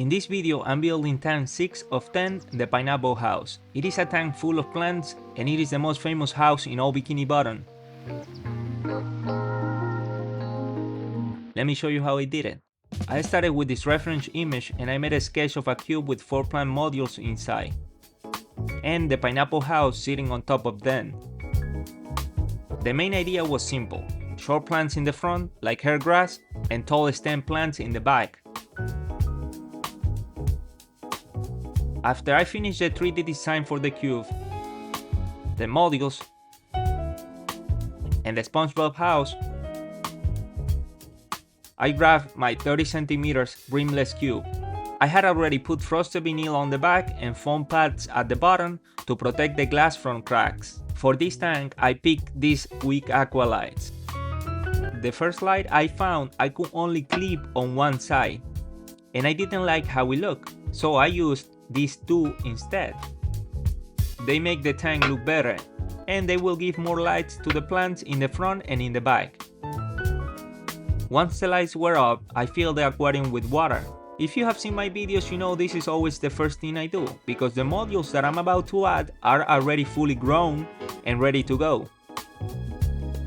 In this video, I'm building tank 6 of 10, the pineapple house. It is a tank full of plants and it is the most famous house in all Bikini Bottom. Let me show you how I did it. I started with this reference image and I made a sketch of a cube with 4 plant modules inside. And the pineapple house sitting on top of them. The main idea was simple. Short plants in the front, like hair grass, and tall stem plants in the back. After I finished the 3D design for the cube, the modules, and the SpongeBob's house, I grabbed my 30 cm rimless cube. I had already put frosted vinyl on the back and foam pads at the bottom to protect the glass from cracks. For this tank, I picked these weak Aqua lights. The first light I found I could only clip on one side, and I didn't like how it looked, so I used these two instead. They make the tank look better, and they will give more lights to the plants in the front and in the back. Once the lights were up, I filled the aquarium with water. If you have seen my videos, you know this is always the first thing I do, because the modules that I'm about to add are already fully grown and ready to go.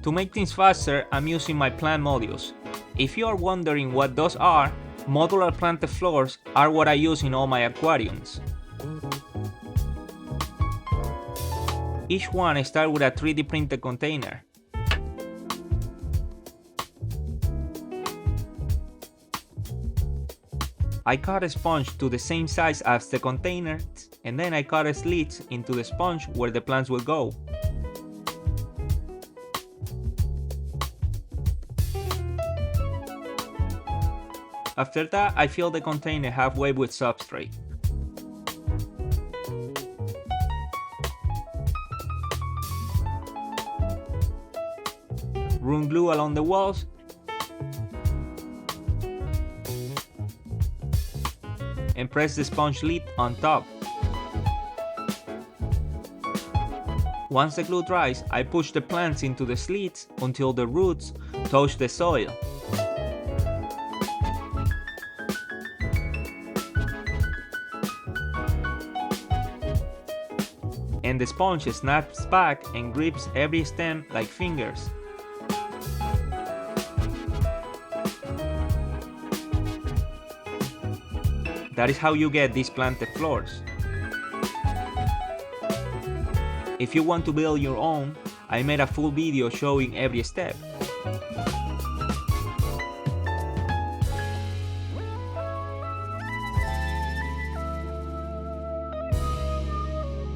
To make things faster, I'm using my plant modules. If you are wondering what those are, Modular Planted Floors are what I use in all my aquariums. Each one starts with a 3D printed container. I cut a sponge to the same size as the container, and then I cut slits into the sponge where the plants will go. After that, I fill the container halfway with substrate. Run glue along the walls. And press the sponge lid on top. Once the glue dries, I push the plants into the slits until the roots touch the soil. And the sponge snaps back and grips every stem like fingers. That is how you get these planted floors. If you want to build your own, I made a full video showing every step.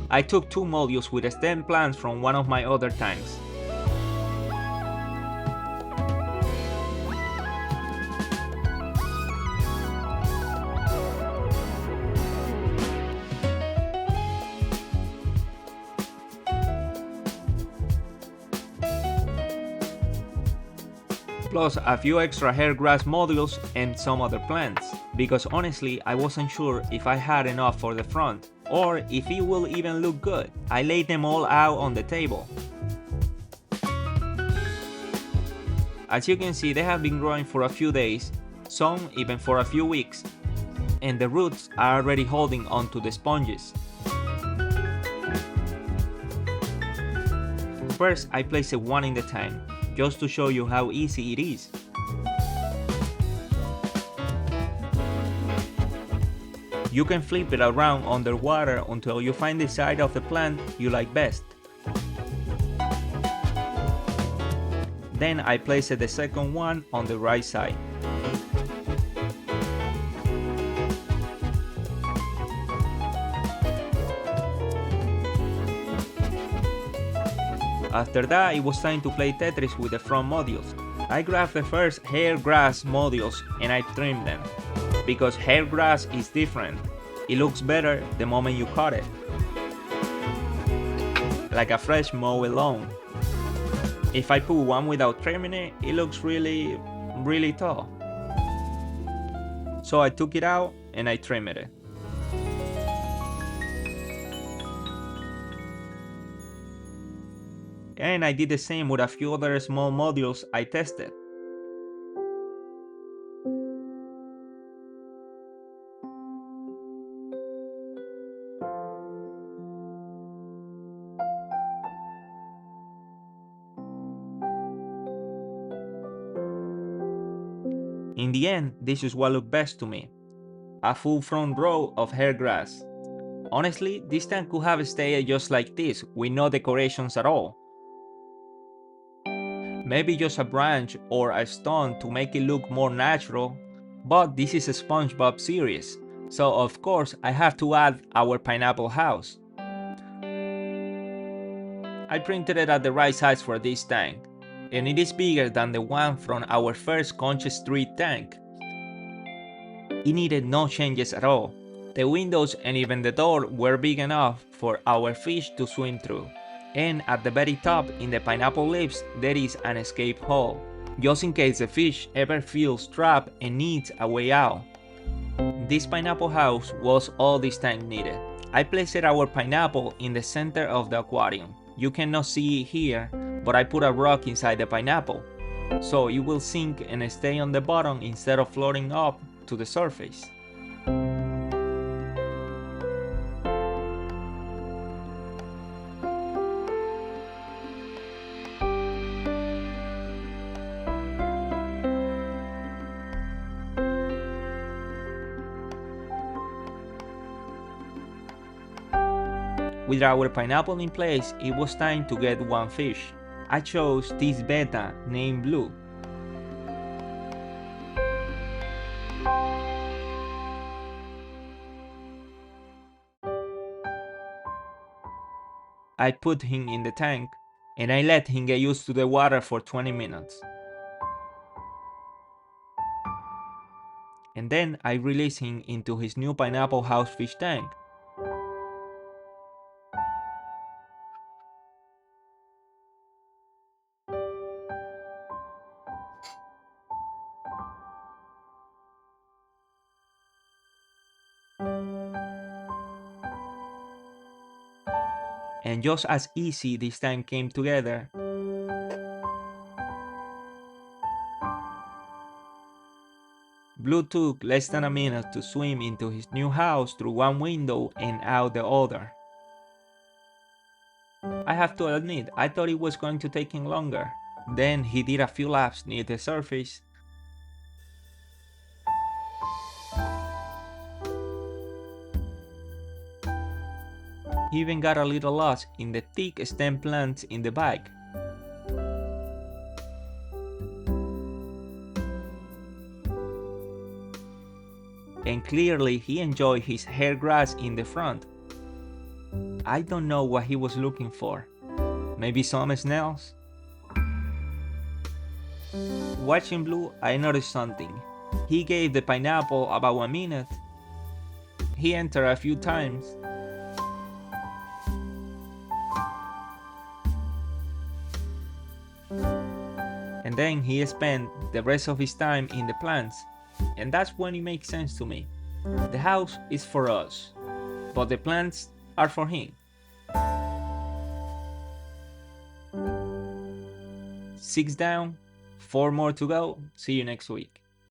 I took 2 modules with stem plants from one of my other tanks. Plus a few extra hair grass modules and some other plants, because honestly I wasn't sure if I had enough for the front, or if it will even look good. I laid them all out on the table. As you can see, they have been growing for a few days, some even for a few weeks, and the roots are already holding onto the sponges. First, I placed one in the tank, just to show you how easy it is. You can flip it around underwater until you find the side of the plant you like best. Then I placed the second one on the right side. After that, it was time to play Tetris with the front modules. I grabbed the first hair grass modules and I trimmed them, because hair grass is different. It looks better the moment you cut it, like a fresh mowed lawn. If I put one without trimming it, it looks really tall. So I took it out and I trimmed it. And I did the same with a few other small modules I tested. In the end, this is what looked best to me. A full front row of hair grass. Honestly, this tank could have stayed just like this, with no decorations at all. Maybe just a branch or a stone to make it look more natural, but this is a SpongeBob series, so of course I have to add our pineapple house. I printed it at the right size for this tank, and it is bigger than the one from our first Conch Street tank. It needed no changes at all. The windows and even the door were big enough for our fish to swim through. And at the very top in the pineapple leaves there is an escape hole, just in case the fish ever feels trapped and needs a way out. This pineapple house was all this tank needed. I placed our pineapple in the center of the aquarium. You cannot see it here, but I put a rock inside the pineapple, so it will sink and stay on the bottom instead of floating up to the surface. With our pineapple in place, it was time to get one fish. I chose this Betta named Blue. I put him in the tank and I let him get used to the water for 20 minutes. And then I released him into his new pineapple house fish tank. And just as easy this tank came together. Blue took less than a minute to swim into his new house through one window and out the other. I have to admit, I thought it was going to take him longer. Then he did a few laps near the surface. He even got a little lost in the thick stem plants in the back. And clearly he enjoyed his hair grass in the front. I don't know what he was looking for. Maybe some snails? Watching Blue, I noticed something. He gave the pineapple about 1 minute. He entered a few times. And then he spent the rest of his time in the plants. And that's when it makes sense to me. The house is for us, but the plants are for him. 6 down, 4 more to go. See you next week.